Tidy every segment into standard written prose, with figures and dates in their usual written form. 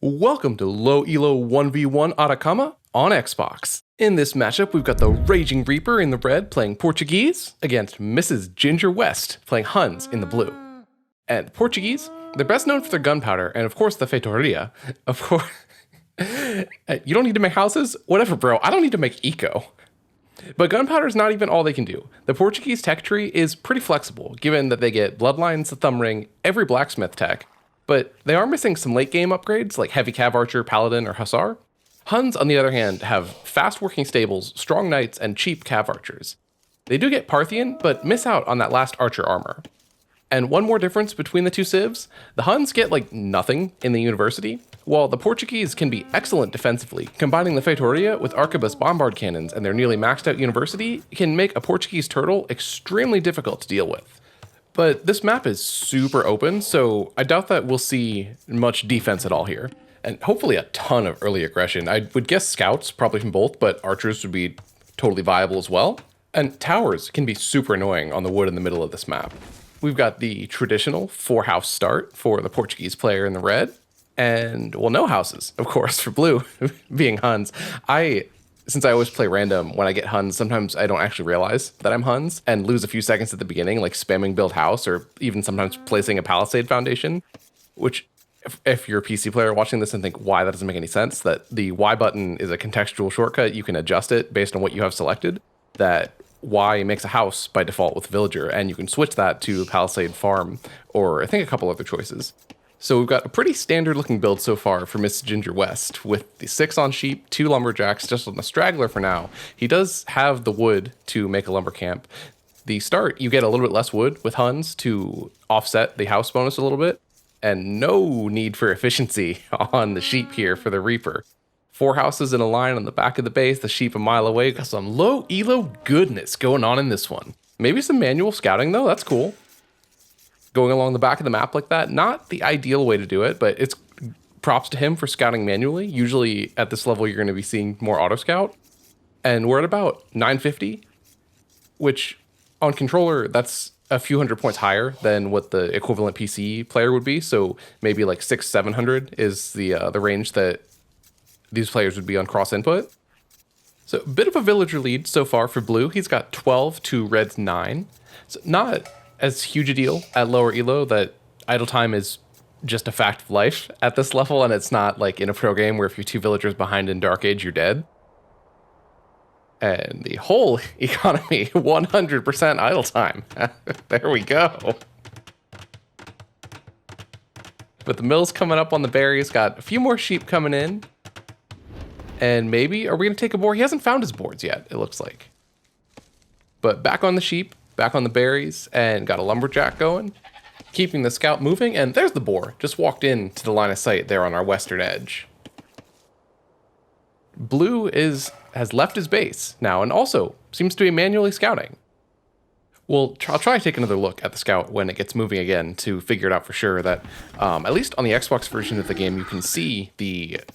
Welcome to Low Elo 1v1 Atacama on Xbox. In this matchup, we've got the Raging Reaper in the red playing Portuguese against Mrs. Ginger West playing Huns in the blue. And Portuguese, they're best known for their gunpowder and of course the Feitoria. Of course, you don't need to make houses? Whatever, bro, I don't need to make eco. But gunpowder is not even all they can do. The Portuguese tech tree is pretty flexible, given that they get bloodlines, the thumb ring, every blacksmith tech, but they are missing some late game upgrades like heavy cav archer, paladin, or hussar. Huns, on the other hand, have fast working stables, strong knights, and cheap cav archers. They do get Parthian, but miss out on that last archer armor. And one more difference between the two civs, the Huns get like nothing in the university, while the Portuguese can be excellent defensively. Combining the Feitoria with arquebus bombard cannons and their nearly maxed out university can make a Portuguese turtle extremely difficult to deal with. But this map is super open, so I doubt that we'll see much defense at all here. And hopefully a ton of early aggression. I would guess scouts, probably from both, but archers would be totally viable as well. And towers can be super annoying on the wood in the middle of this map. We've got the traditional 4-house start for the Portuguese player in the red. And, well, no houses, of course, for blue, being Huns. Since I always play random, when I get Huns, sometimes I don't actually realize that I'm Huns and lose a few seconds at the beginning, like spamming build house or even sometimes placing a palisade foundation, which if you're a PC player watching this and think why that doesn't make any sense, that the Y button is a contextual shortcut. You can adjust it based on what you have selected, that Y makes a house by default with villager, and you can switch that to palisade farm or I think a couple other choices. So we've got a pretty standard looking build so far for Miss Ginger West with the 6 on sheep, 2 lumberjacks, just on the straggler for now. He does have the wood to make a lumber camp. The start, you get a little bit less wood with Huns to offset the house bonus a little bit, and no need for efficiency on the sheep here for the Reaper. 4 houses in a line on the back of the base, the sheep a mile away. Got some low elo goodness going on in this one. Maybe some manual scouting though, that's cool. Going along the back of the map like that, not the ideal way to do it, but it's props to him for scouting manually. Usually at this level, you're going to be seeing more auto scout. And we're at about 950, which on controller, that's a few hundred points higher than what the equivalent PC player would be. So maybe like 600-700 is the range that these players would be on cross input. So a bit of a villager lead so far for blue. He's got 12 to red's 9. So not as huge a deal at lower elo that idle time is just a fact of life at this level, and it's not like in a pro game where if you're 2 villagers behind in Dark Age, you're dead. And the whole economy, 100% idle time. There we go. But the mill's coming up on the berries, got a few more sheep coming in. And maybe, are we gonna take a boar? He hasn't found his boards yet, it looks like. But back on the sheep, back on the berries, and got a lumberjack going, keeping the scout moving, and there's the boar, just walked into the line of sight there on our western edge. Blue has left his base now, and also seems to be manually scouting. I'll try to take another look at the scout when it gets moving again to figure it out for sure that, at least on the Xbox version of the game, you can see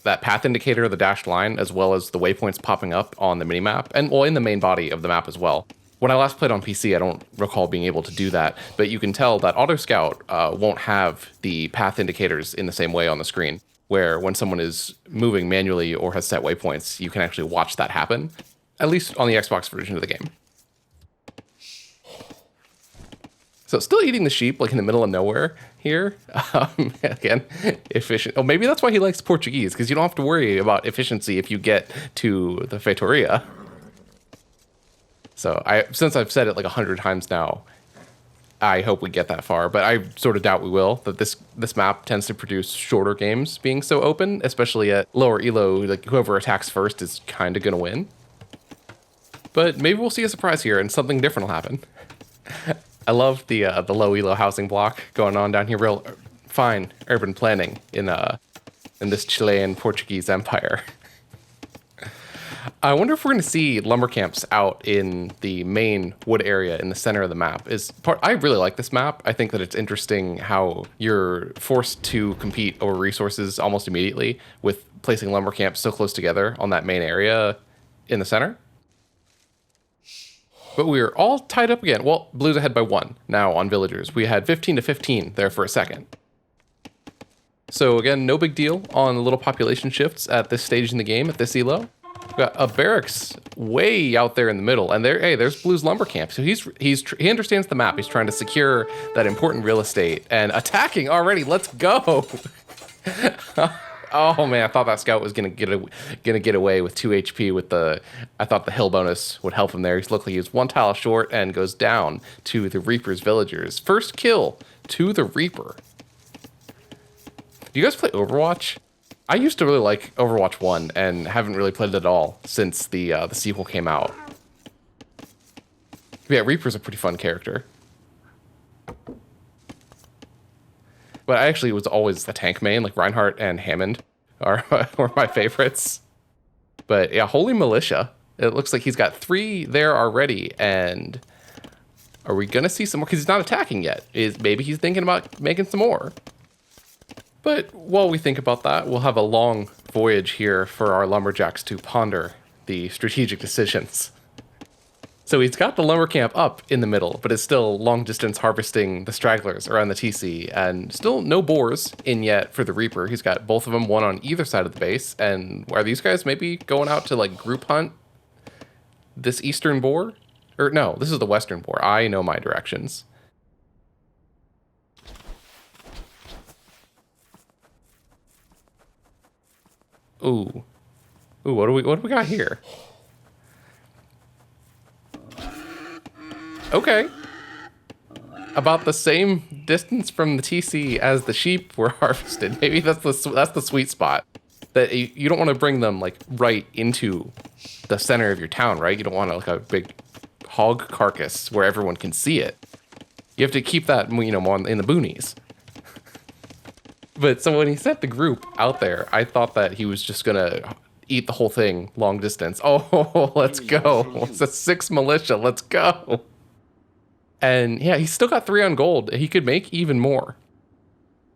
that path indicator, the dashed line, as well as the waypoints popping up on the minimap, and well, in the main body of the map as well. When I last played on PC, I don't recall being able to do that, but you can tell that Auto Scout won't have the path indicators in the same way on the screen, where when someone is moving manually or has set waypoints, you can actually watch that happen, at least on the Xbox version of the game. So still eating the sheep, like in the middle of nowhere here. Again, efficient. Oh, maybe that's why he likes Portuguese, because you don't have to worry about efficiency if you get to the Feitoria. So since I've said it like 100 times now, I hope we get that far, but I sort of doubt we will. That this map tends to produce shorter games being so open, especially at lower elo. Like whoever attacks first is kind of gonna win. But maybe we'll see a surprise here and something different will happen. I love the low elo housing block going on down here. Real fine urban planning in this Chilean Portuguese empire. I wonder if we're going to see lumber camps out in the main wood area in the center of the map. I really like this map. I think that it's interesting how you're forced to compete over resources almost immediately with placing lumber camps so close together on that main area in the center. But we're all tied up again. Well, blue's ahead by 1 now on villagers. We had 15 to 15 there for a second. So again, no big deal on the little population shifts at this stage in the game, at this elo. We've got a barracks way out there in the middle, and there's Blue's lumber camp. So he understands the map. He's trying to secure that important real estate and attacking already. Let's go. Oh man, I thought that scout was gonna get away with 2 HP with the. I thought the hill bonus would help him there. He's luckily he's 1 tile short and goes down to the Reaper's villagers. First kill to the Reaper. Do you guys play Overwatch? I used to really like Overwatch 1 and haven't really played it at all since the sequel came out. Yeah, Reaper's a pretty fun character. But I actually was always the tank main, like Reinhardt and Hammond were my favorites. But yeah, Holy Militia. It looks like he's got 3 there already, and are we gonna see some more? Because he's not attacking yet. Maybe he's thinking about making some more. But while we think about that, we'll have a long voyage here for our lumberjacks to ponder the strategic decisions. So he's got the lumber camp up in the middle, but it's still long distance harvesting the stragglers around the TC, and still no boars in yet for the Reaper. He's got both of them, one on either side of the base. And are these guys maybe going out to like group hunt this eastern boar? Or no, this is the western boar. I know my directions. Ooh, what do we got here? Okay. About the same distance from the TC as the sheep were harvested. Maybe that's the sweet spot. That you don't want to bring them like right into the center of your town, right? You don't want like a big hog carcass where everyone can see it. You have to keep that, more in the boonies. But so when he sent the group out there, I thought that he was just gonna eat the whole thing long distance. Oh, let's go. It's a 6 militia. Let's go. And yeah, he's still got 3 on gold. He could make even more.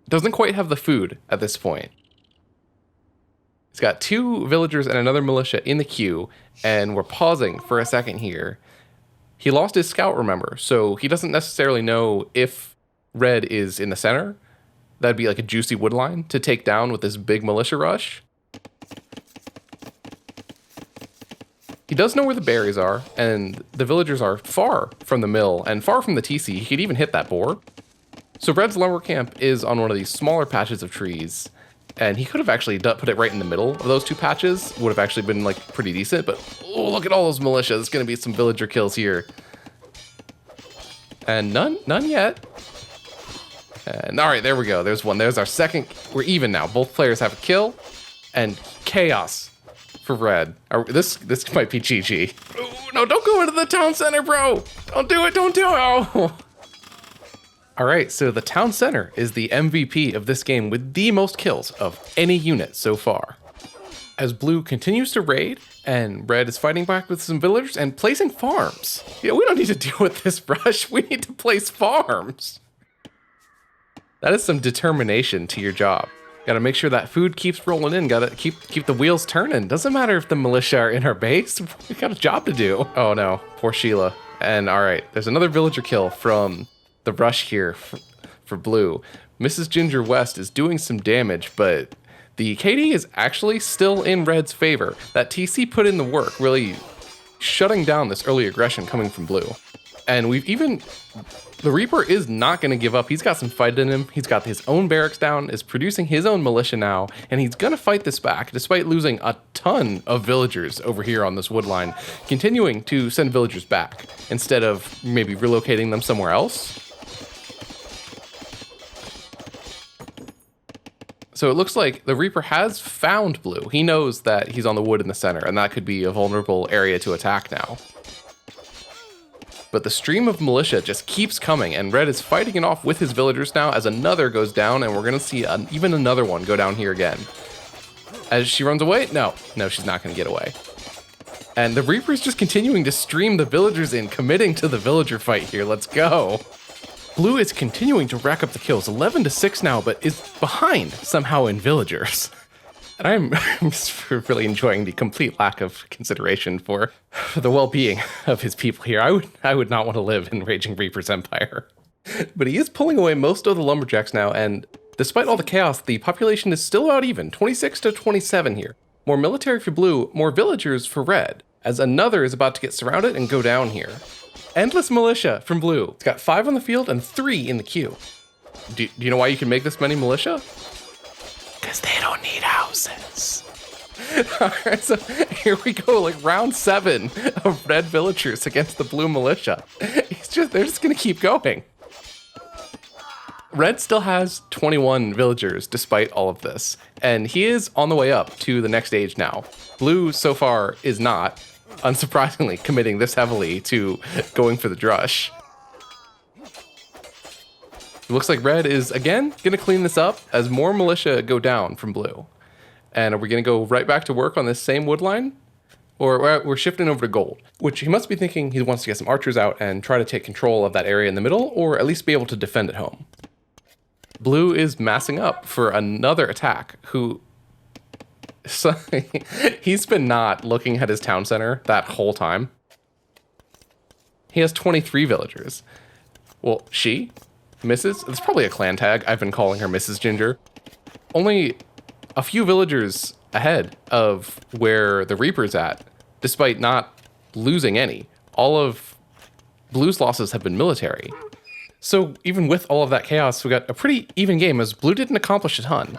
Doesn't quite have the food at this point. He's got 2 villagers and another militia in the queue, and we're pausing for a second here. He lost his scout, remember, so he doesn't necessarily know if red is in the center. That'd be like a juicy wood line to take down with this big militia rush. He does know where the berries are, and the villagers are far from the mill and far from the TC. He could even hit that boar. So Red's lumber camp is on one of these smaller patches of trees, and he could have actually put it right in the middle of those 2 patches. Would have actually been like pretty decent, but oh, look at all those militia. There's gonna be some villager kills here. And none yet. And all right, there we go. There's one. There's our second. We're even now. Both players have a kill, and chaos for red. This might be GG. Oh, no, don't go into the town center, bro. Don't do it. Don't do it. Oh. All right, so the town center is the MVP of this game with the most kills of any unit so far. As blue continues to raid, and red is fighting back with some villagers and placing farms. Yeah, we don't need to deal with this rush. We need to place farms. That is some determination to your job. Gotta make sure that food keeps rolling in. Gotta keep the wheels turning. Doesn't matter if the militia are in our base. We got a job to do. Oh no, poor Sheila. And all right, there's another villager kill from the rush here for blue. Mrs. Ginger West is doing some damage, but the KD is actually still in red's favor. That TC put in the work, really shutting down this early aggression coming from blue. And the Reaper is not going to give up. He's got some fight in him. He's got his own barracks down, is producing his own militia now, and he's going to fight this back despite losing a ton of villagers over here on this wood line, continuing to send villagers back instead of maybe relocating them somewhere else. So it looks like the Reaper has found blue. He knows that he's on the wood in the center, and that could be a vulnerable area to attack now. But the stream of militia just keeps coming, and red is fighting it off with his villagers now as another goes down, and we're going to see even another one go down here again. As she runs away? No, she's not going to get away. And the Reaper's just continuing to stream the villagers in, committing to the villager fight here. Let's go. Blue is continuing to rack up the kills, 11-6 now, but is behind somehow in villagers. And I'm just really enjoying the complete lack of consideration for the well-being of his people here. I would not want to live in Raging Reaper's empire. But he is pulling away most of the lumberjacks now, and Despite all the chaos, the population is still about even, 26 to 27 here. More military for blue, more villagers for red, as another is about to get surrounded and go down here. Endless militia from blue. It's got 5 on the field and 3 in the queue. Do you know why you can make this many militia? Because they don't need houses. All right, so here we go, like round 7 of red villagers against the blue militia. They're just gonna keep going. Red still has 21 villagers despite all of this, and he is on the way up to the next age now. Blue so far is not, unsurprisingly, committing this heavily to going for the drush. It looks like red is, again, gonna clean this up as more militia go down from blue. And are we gonna go right back to work on this same wood line? Or we're shifting over to gold, which he must be thinking he wants to get some archers out and try to take control of that area in the middle, or at least be able to defend at home. Blue is massing up for another attack, he's been not looking at his town center that whole time. He has 23 villagers. Well, Mrs. It's probably a clan tag. I've been calling her Mrs. Ginger. Only a few villagers ahead of where the Reaper's at, despite not losing any. All of Blue's losses have been military. So even with all of that chaos, we got a pretty even game as Blue didn't accomplish a ton.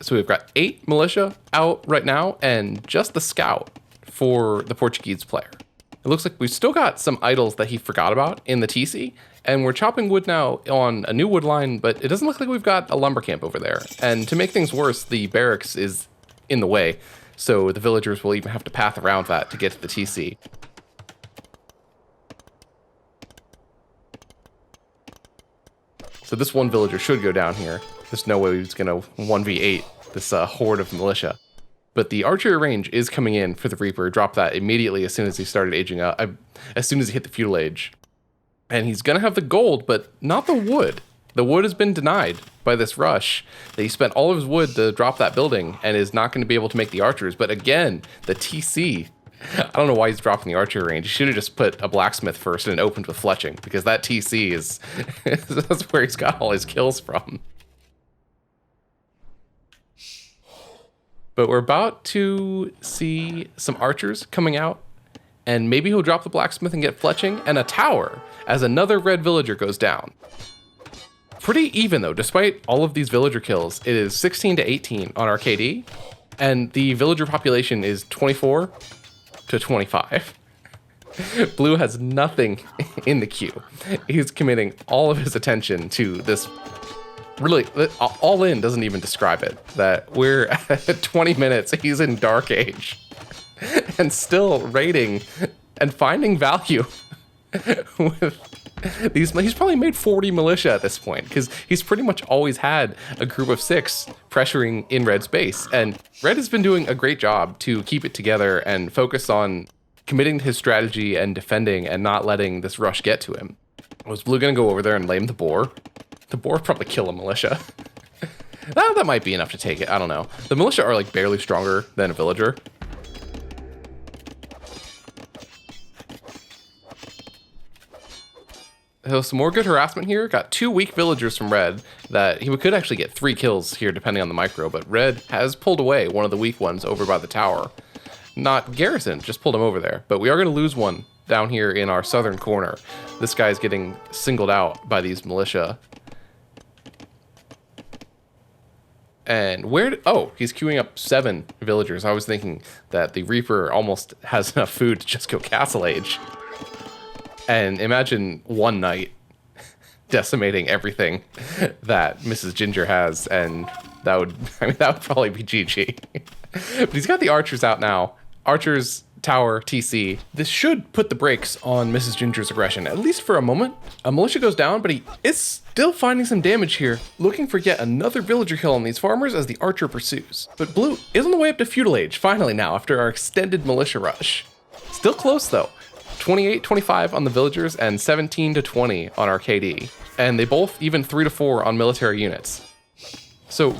So we've got 8 militia out right now and just the scout for the Portuguese player. It looks like we've still got some idols that he forgot about in the TC, and we're chopping wood now on a new wood line, but it doesn't look like we've got a lumber camp over there. And to make things worse, the barracks is in the way, so the villagers will even have to path around that to get to the TC. So this one villager should go down here. There's no way he's gonna 1v8 this horde of militia. But the archery range is coming in for the Reaper. Drop that immediately as soon as he started aging up, as soon as he hit the Feudal Age. And he's gonna have the gold, but not the wood. The wood has been denied by this rush. That he spent all of his wood to drop that building and is not gonna be able to make the archers. But again, the TC, I don't know why he's dropping the archery range. He should have just put a blacksmith first and opened with fletching, because that TC is, that's where he's got all his kills from. But we're about to see some archers coming out, and maybe he'll drop the blacksmith and get fletching, and a tower as another red villager goes down. Pretty even though, despite all of these villager kills, it is 16 to 18 on our KD, and the villager population is 24 to 25. Blue has nothing in the queue. He's committing all of his attention to this. Really, all in doesn't even describe it. That we're at 20 minutes, he's in Dark Age and still raiding and finding value with these. He's probably made 40 militia at this point, because he's pretty much always had a group of 6 pressuring in Red's base. And Red has been doing a great job to keep it together and focus on committing to his strategy and defending and not letting this rush get to him. Was Blue gonna go over there and lame the boar? The boar would probably kill a militia. That might be enough to take it, I don't know. The militia are like barely stronger than a villager. So some more good harassment here. Got 2 weak villagers from Red that he could actually get 3 kills here depending on the micro, but Red has pulled away one of the weak ones over by the tower. Not Garrison, just pulled him over there. But we are gonna lose one down here in our southern corner. This guy's getting singled out by these militia. And oh, he's queuing up 7 villagers. I was thinking that the Reaper almost has enough food to just go Castle Age. And imagine one night decimating everything that Mrs. Ginger has, and that would probably be GG. But he's got the archers out now. Archers, tower, TC. This should put the brakes on Mrs. Ginger's aggression, at least for a moment. A militia goes down, but he is still finding some damage here, looking for yet another villager kill on these farmers as the archer pursues. But Blue is on the way up to Feudal Age, finally now, after our extended militia rush. Still close though. 28-25 on the villagers and 17 to 20 on our KD. And they both even 3 to 4 on military units. So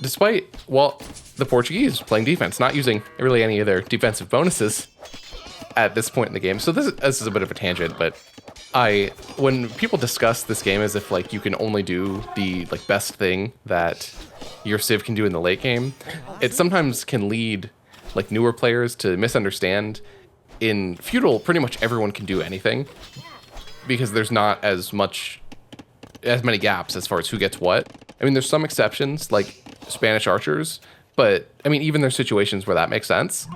despite, well, the Portuguese playing defense, not using really any of their defensive bonuses at this point in the game. So this is a bit of a tangent, but When people discuss this game as if like you can only do the like best thing that your civ can do in the late game, it sometimes can lead like newer players to misunderstand. In Feudal, pretty much everyone can do anything because there's not as many gaps as far as who gets what. I mean, there's some exceptions like Spanish archers, but I mean, even there's situations where that makes sense.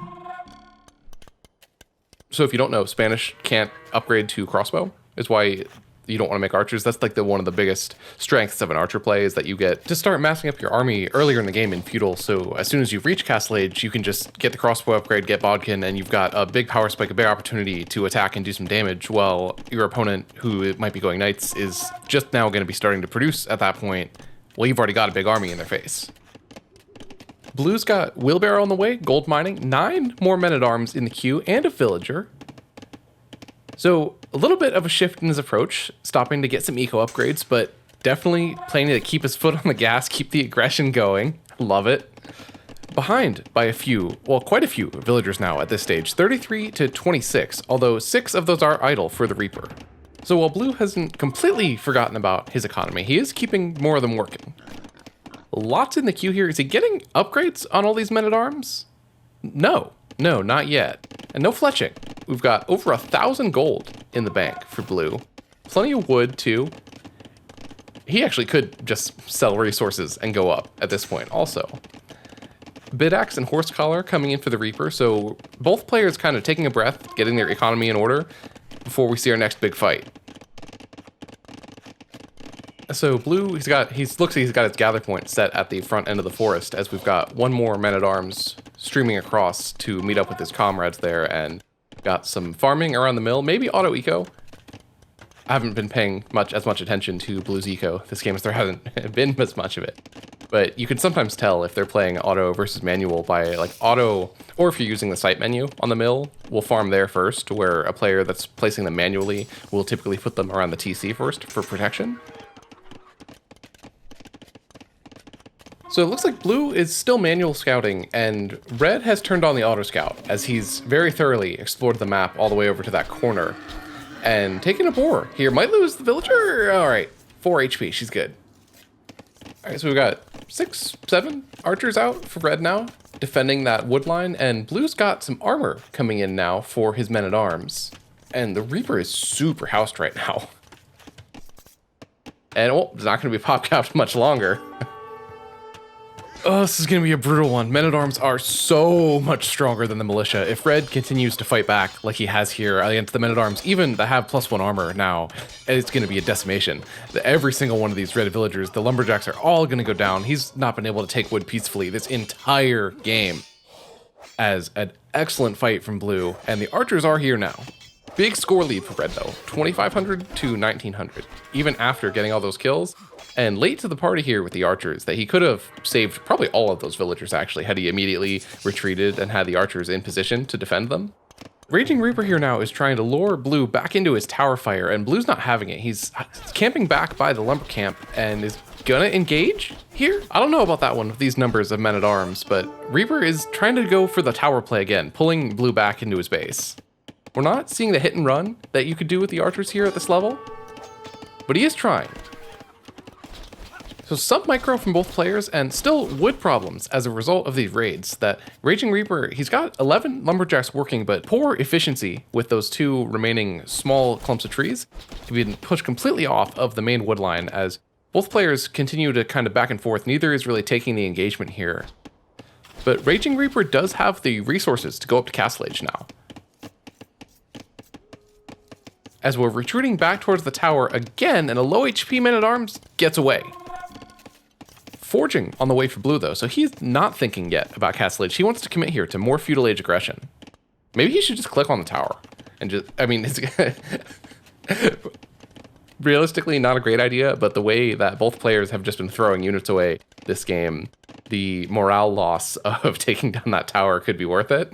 So if you don't know, Spanish can't upgrade to crossbow, is why you don't want to make archers. That's like one of the biggest strengths of an archer play is that you get to start massing up your army earlier in the game in Feudal. So as soon as you reach Castle Age, you can just get the crossbow upgrade, get bodkin, and you've got a big power spike, a big opportunity to attack and do some damage, while your opponent, who might be going knights, is just now going to be starting to produce at that point. Well, you've already got a big army in their face. Blue's got wheelbarrow on the way, gold mining, 9 more men-at-arms in the queue, and a villager. So a little bit of a shift in his approach, stopping to get some eco upgrades, but definitely planning to keep his foot on the gas, keep the aggression going. Love it. Behind by quite a few villagers now at this stage, 33 to 26, although 6 of those are idle for the Reaper. So while Blue hasn't completely forgotten about his economy, he is keeping more of them working. Lots in the queue here. Is he getting upgrades on all these men-at-arms? No, not yet. And no fletching. We've got over 1,000 gold in the bank for Blue. Plenty of wood, too. He actually could just sell resources and go up at this point also. Bidaxe and Horsecollar coming in for the Reaper, so both players kind of taking a breath, getting their economy in order before we see our next big fight. So Blue, looks like he's got his gather point set at the front end of the forest, as we've got one more men-at-arms streaming across to meet up with his comrades there, and got some farming around the mill, maybe auto eco. I haven't been paying as much attention to Blue's eco this game, as there hasn't been as much of it. But you can sometimes tell if they're playing auto versus manual by like auto, or if you're using the site menu on the mill, we'll farm there first, where a player that's placing them manually will typically put them around the TC first for protection. So it looks like Blue is still manual scouting, and Red has turned on the auto scout, as he's very thoroughly explored the map all the way over to that corner. And taking a boar here, might lose the villager. All right, 4 HP, she's good. All right, so we've got 6, 7 archers out for Red now, defending that wood line, and Blue's got some armor coming in now for his men-at-arms. And the Reaper is super housed right now. And it's not gonna be pop capped much longer. Oh, this is going to be a brutal one. Men-at-arms are so much stronger than the militia. If Red continues to fight back like he has here against the men-at-arms, even that have +1 armor now, it's going to be a decimation. Every single one of these Red villagers, the lumberjacks, are all going to go down. He's not been able to take wood peacefully this entire game. As an excellent fight from Blue, and the archers are here now. Big score lead for Red though, 2,500 to 1,900, even after getting all those kills. And late to the party here with the archers, that he could have saved probably all of those villagers actually, had he immediately retreated and had the archers in position to defend them. Raging Reaper here now is trying to lure Blue back into his tower fire, and Blue's not having it. He's camping back by the lumber camp and is gonna engage here? I don't know about that one with these numbers of men-at-arms, but Reaper is trying to go for the tower play again, pulling Blue back into his base. We're not seeing the hit and run that you could do with the archers here at this level, but he is trying. So some micro from both players, and still wood problems as a result of these raids. That Raging Reaper, he's got 11 lumberjacks working, but poor efficiency with those 2 remaining small clumps of trees. He's been pushed completely off of the main wood line as both players continue to kind of back and forth. Neither is really taking the engagement here. But Raging Reaper does have the resources to go up to Castle Age now. As we're retreating back towards the tower again, and a low HP men-at-arms gets away. Forging on the way for Blue though, so he's not thinking yet about Castle Age. He wants to commit here to more Feudal Age aggression. Maybe he should just click on the tower and just, I mean, it's realistically not a great idea, but the way that both players have just been throwing units away this game, the morale loss of taking down that tower could be worth it.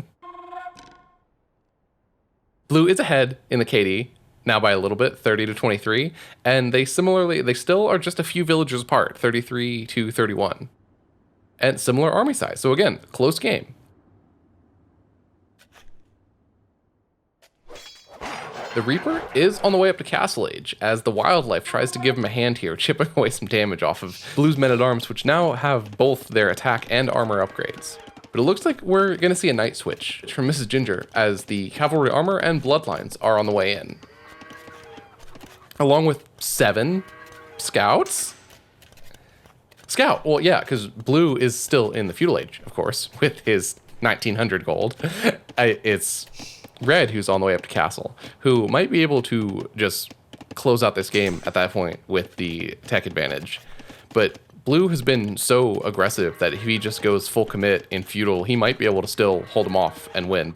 Blue is ahead in the KD, now by a little bit, 30 to 23, and they still are just a few villagers apart, 33 to 31, and similar army size. So again, close game. The Reaper is on the way up to Castle Age, as the wildlife tries to give him a hand here, chipping away some damage off of Blue's men-at-arms, which now have both their attack and armor upgrades. But it looks like we're going to see a night switch from Mrs. Ginger, as the cavalry armor and bloodlines are on the way in. Along with 7 scouts? Scout, well, yeah, because Blue is still in the Feudal Age, of course, with his 1900 gold. It's Red who's on the way up to Castle, who might be able to just close out this game at that point with the tech advantage. But Blue has been so aggressive that if he just goes full commit in Feudal, he might be able to still hold him off and win.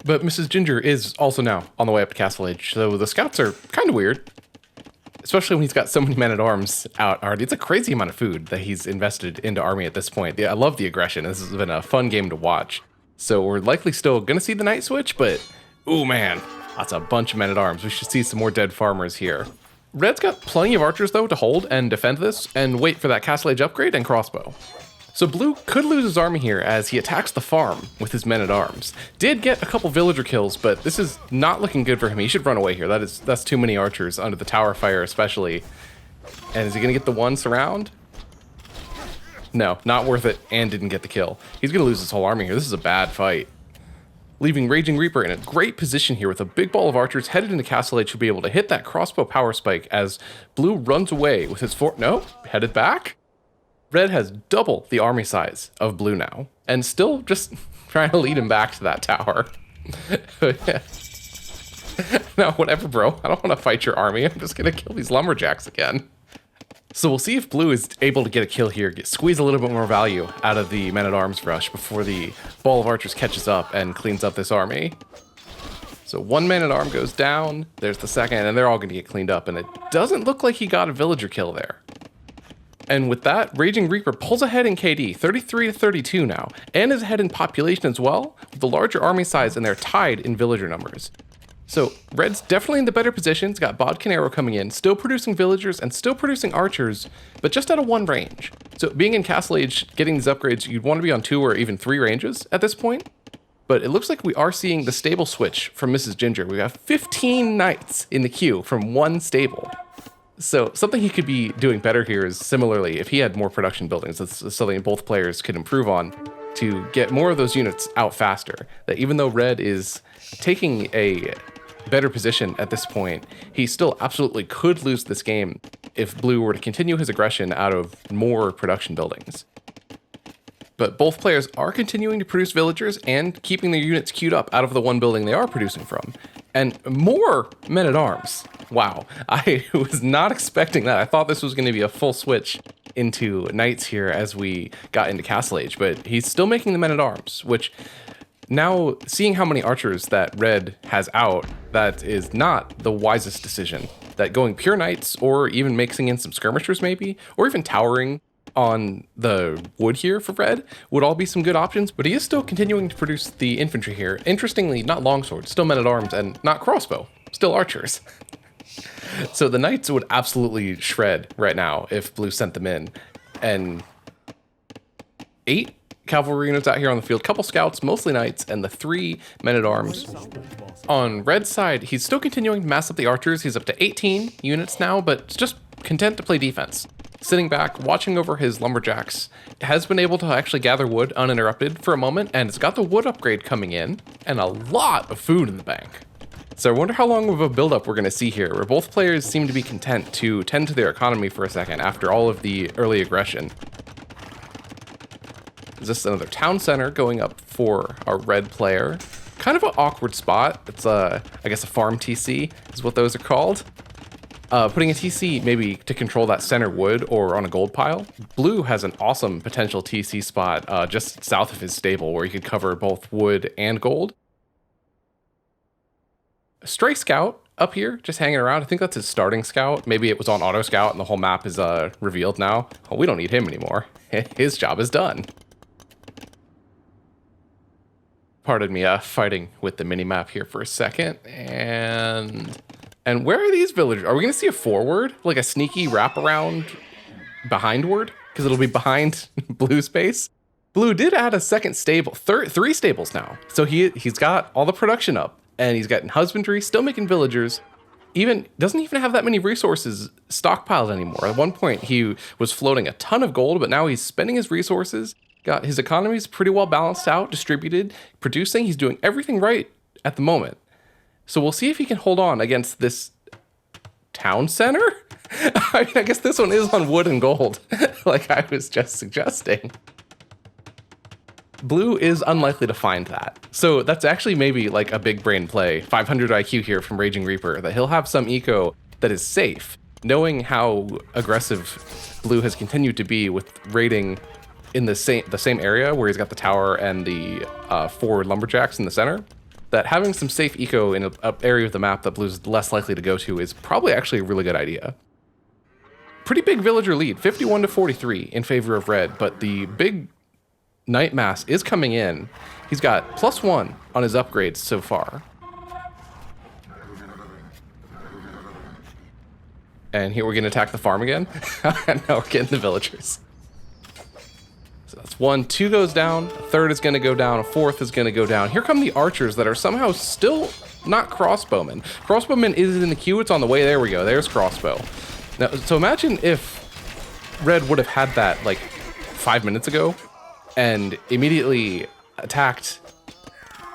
But Mrs. Ginger is also now on the way up to Castle Age, so the scouts are kind of weird. Especially when he's got so many men-at-arms out already. It's a crazy amount of food that he's invested into army at this point. Yeah, I love the aggression. This has been a fun game to watch. So we're likely still going to see the night switch, but ooh man, that's a bunch of men-at-arms. We should see some more dead farmers here. Red's got plenty of archers though to hold and defend this and wait for that Castle Age upgrade and crossbow. So Blue could lose his army here as he attacks the farm with his men-at-arms. Did get a couple villager kills, but this is not looking good for him. He should run away here. That's too many archers under the tower fire especially. And is he gonna get the one surround? No, not worth it, and didn't get the kill. He's gonna lose his whole army here. This is a bad fight. Leaving Raging Reaper in a great position here with a big ball of archers headed into Castle Age to be able to hit that crossbow power spike as Blue runs away with his headed back? Red has double the army size of Blue now, and still just trying to lead him back to that tower. No, whatever, bro. I don't want to fight your army. I'm just going to kill these lumberjacks again. So we'll see if Blue is able to get a kill here, squeeze a little bit more value out of the men-at-arms rush before the ball of archers catches up and cleans up this army. So one man-at-arm goes down, there's the second, and they're all going to get cleaned up, and it doesn't look like he got a villager kill there. And with that, Raging Reaper pulls ahead in KD, 33 to 32 now, and is ahead in population as well, with the larger army size, and they're tied in villager numbers. So Red's definitely in the better positions, got Bodkin Arrow coming in, still producing villagers and still producing archers, but just at a 1 range. So being in Castle Age, getting these upgrades, you'd want to be on 2 or even 3 ranges at this point. But it looks like we are seeing the stable switch from Mrs. Ginger. We have 15 knights in the queue from 1 stable. So something he could be doing better here is similarly, if he had more production buildings, that's something both players could improve on to get more of those units out faster. That even though Red is taking a better position at this point, he still absolutely could lose this game if Blue were to continue his aggression out of more production buildings. But both players are continuing to produce villagers and keeping their units queued up out of the 1 building they are producing from. And more men-at-arms. Wow, I was not expecting that. I thought this was going to be a full switch into knights here as we got into Castle Age, but he's still making the men-at-arms, which now seeing how many archers that Red has out, that is not the wisest decision. That going pure knights or even mixing in some skirmishers maybe, or even towering on the wood here for Red would all be some good options, but he is still continuing to produce the infantry here. Interestingly, not longswords, still men-at-arms, and not crossbow, still archers. So the knights would absolutely shred right now if Blue sent them in. And 8 cavalry units out here on the field, couple scouts, mostly knights, and the 3 men-at-arms. On Red's side, he's still continuing to mass up the archers. He's up to 18 units now, but just content to play defense. Sitting back, watching over his lumberjacks, has been able to actually gather wood uninterrupted for a moment, and it's got the wood upgrade coming in, and a lot of food in the bank. So I wonder how long of a buildup we're going to see here, where both players seem to be content to tend to their economy for a second after all of the early aggression. Is this another town center going up for our Red player? Kind of an awkward spot. It's I guess a farm TC is what those are called. Putting a TC maybe to control that center wood or on a gold pile. Blue has an awesome potential TC spot just south of his stable where he could cover both wood and gold. A stray scout up here, just hanging around. I think that's his starting scout. Maybe it was on auto scout and the whole map is revealed now. Oh, we don't need him anymore. His job is done. Pardon me, fighting with the mini-map here for a second. And where are these villagers? Are we going to see a forward? Like a sneaky wraparound behindward? Because it'll be behind Blue's base. Blue did add a second stable, 3 stables now. So he's got all the production up. and he's getting husbandry, still making villagers. Doesn't even have that many resources stockpiled anymore. At one point, he was floating a ton of gold, but now he's spending his resources. Got his economy's pretty well balanced out, distributed, producing. He's doing everything right at the moment. So we'll see if he can hold on against this town center. I mean, I guess this one is on wood and gold, like I was just suggesting. Blue is unlikely to find that. So that's actually maybe like a big brain play. 500 IQ here from Raging Reaper, that he'll have some eco that is safe, knowing how aggressive Blue has continued to be with raiding in the same area where he's got the tower and the 4 lumberjacks in the center, that having some safe eco in an area of the map that Blue's less likely to go to is probably actually a really good idea. Pretty big villager lead, 51 to 43 in favor of red, but the big Knight Mass is coming in. He's got +1 on his upgrades so far. And here we're going to attack the farm again. And now we're getting the villagers. So that's 1, 2 goes down, a third is going to go down, a fourth is going to go down. Here come the archers that are somehow still not crossbowmen. Crossbowman is in the queue, it's on the way. There we go, there's crossbow. Now, so imagine if red would have had that like 5 minutes ago and immediately attacked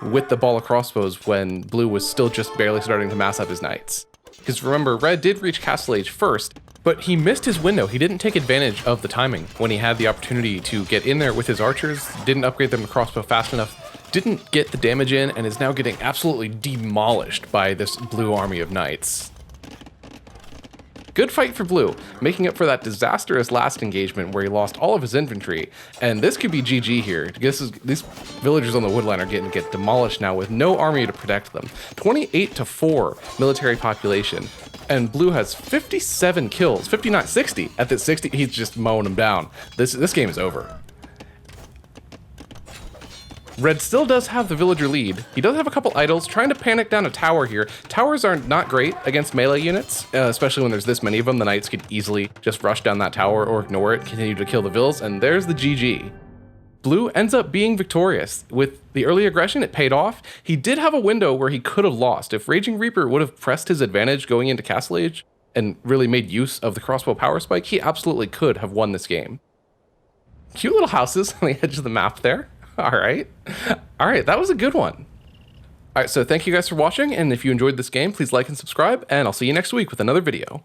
with the ball of crossbows when Blue was still just barely starting to mass up his knights. Because remember, red did reach Castle Age first, but he missed his window. He didn't take advantage of the timing when he had the opportunity to get in there with his archers, didn't upgrade them to crossbow fast enough, didn't get the damage in, and is now getting absolutely demolished by this blue army of knights. Good fight for Blue, making up for that disastrous last engagement where he lost all of his infantry, and this could be GG here. These villagers on the woodline are getting demolished now with no army to protect them. 28 to 4 military population, and Blue has 57 kills, 59, 60. At that 60, he's just mowing them down. This game is over. Red still does have the villager lead. He does have a couple idols, trying to panic down a tower here. Towers are not great against melee units, especially when there's this many of them. The knights could easily just rush down that tower or ignore it, continue to kill the vills, and there's the GG. Blue ends up being victorious. With the early aggression, it paid off. He did have a window where he could have lost. If Raging Reaper would have pressed his advantage going into Castle Age and really made use of the crossbow power spike, he absolutely could have won this game. Cute little houses on the edge of the map there. All right, that was a good one. All right, so thank you guys for watching, and if you enjoyed this game, please like and subscribe, and I'll see you next week with another video.